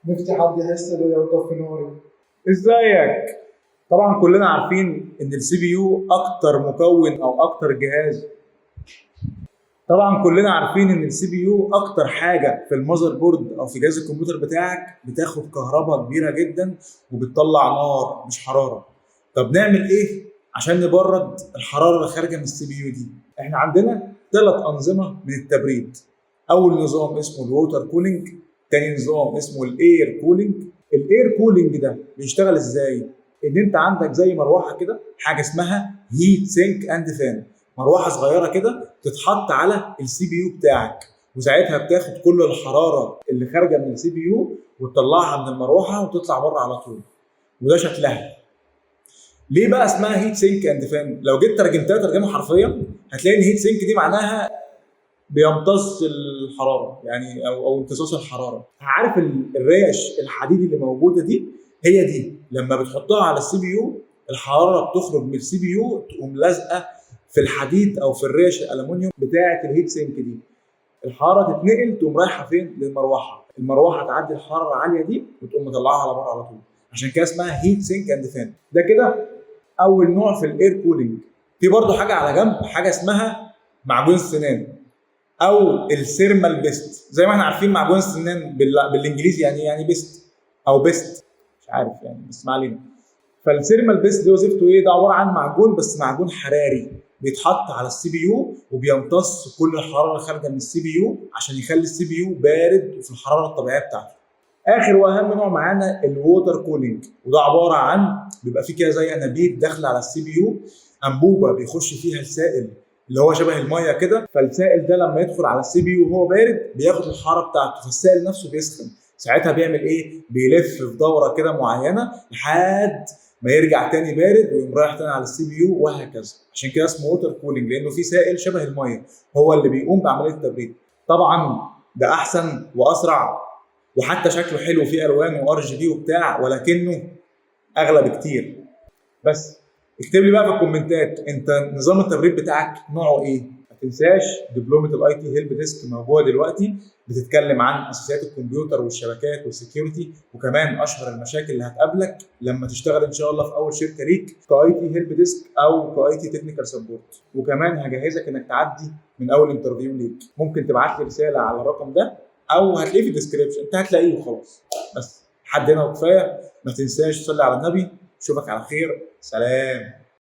نفسي حد يحس بيا ويطفي نوري. ازيك؟ طبعا كلنا عارفين ان السي بي يو اكتر مكون او اكتر جهاز. طبعا كلنا عارفين ان السي بي يو اكتر حاجه في المذر بورد او في جهاز الكمبيوتر بتاعك بتاخد كهرباء كبيره جدا وبتطلع نار مش حراره. طب نعمل ايه عشان نبرد الحراره اللي خارجه من السي بي يو دي؟ احنا عندنا ثلاث انظمه من التبريد. اول نظام اسمه الووتر كولينج، تاني نظام اسمه الاير كولينج. الاير كولينج ده بيشتغل ازاي؟ ان انت عندك زي مروحه كده، حاجه اسمها هيت سينك اند فان، مروحه صغيره كده تتحط على السي بي يو بتاعك، وساعتها بتاخد كل الحراره اللي خارجه من السي بي يو وتطلعها من المروحه وتطلع بره على طول. وده شكلها. ليه بقى اسمها هيت سينك اند فان؟ لو جيت ترجمتها ترجمه حرفيا هتلاقي ان هيت سينك دي معناها بيمتص الحراره، يعني او امتصاص الحراره. عارف الريش الحديد اللي موجوده دي؟ هي دي لما بتحطها على السي بي يو الحراره بتخرج من السي بي يو تقوم لازقه في الحديد او في الريش الالومنيوم بتاعه الهيت سينك دي. الحراره تتنقل تقوم رايحه فين؟ للمروحه، المروحه تعدي الحراره العاليه دي وتقوم مطلعها على بره على طول. عشان كده اسمها هيت سينك اند فان. ده كده اول نوع في الاير كولينج. في برضه حاجه على جنب، حاجه اسمها معجون السنان او السيرمال بيست. زي ما احنا عارفين معجون السنان بالانجليزي يعني بيست او بيست، مش عارف يعني، بس ما علينا. فالسيرمال بيست دي وظيفته ايه؟ ده عباره عن معجون، بس معجون حراري بيتحط على السي بي يو وبيمتص كل الحراره اللي خارجه من السي بي يو عشان يخلي السي بي يو بارد وفي الحراره الطبيعيه بتاعته. اخر واهم نوع معانا الووتر كولينج، وده عباره عن بيبقى فيه كده زي انابيب داخله على السي بي يو، انبوبه بيخش فيها السائل اللي هو شبه الميه كده، فالسائل ده لما يدخل على السي بي يو وهو بارد بياخد الحراره بتاعته، فالسائل نفسه بيسخن. ساعتها بيعمل ايه؟ بيلف في دوره كده معينه لحد ما يرجع تاني بارد ويقوم رايح تاني على السي بي يو وهكذا. عشان كده اسمه ووتر كولينج، لانه في سائل شبه الميه هو اللي بيقوم بعمليه التبريد. طبعا ده احسن واسرع، وحتى شكله حلو فيه الوان وار جي بي وبتاع، ولكنه اغلى بكتير. بس اكتب لي بقى في الكومنتات انت نظام التبريد بتاعك نوعه ايه. ما تنساش دبلومه الاي تي هيلب ديسك موجوده دلوقتي، بتتكلم عن اساسيات الكمبيوتر والشبكات والسكيورتي، وكمان اشهر المشاكل اللي هتقابلك لما تشتغل ان شاء الله في اول شركه ليك كاي تي هيلب ديسك او كاي تي تكنيكال سبورت. وكمان هجهزك انك تعدي من اول انترفيو ليك. ممكن تبعت لي رساله على الرقم ده او هتلاقيه في الديسكربشن، انت هتلاقيه وخلاص. بس لحد هنا وكفايه. ما تنساش تصلي على النبي. اشوفك على خير. سلام.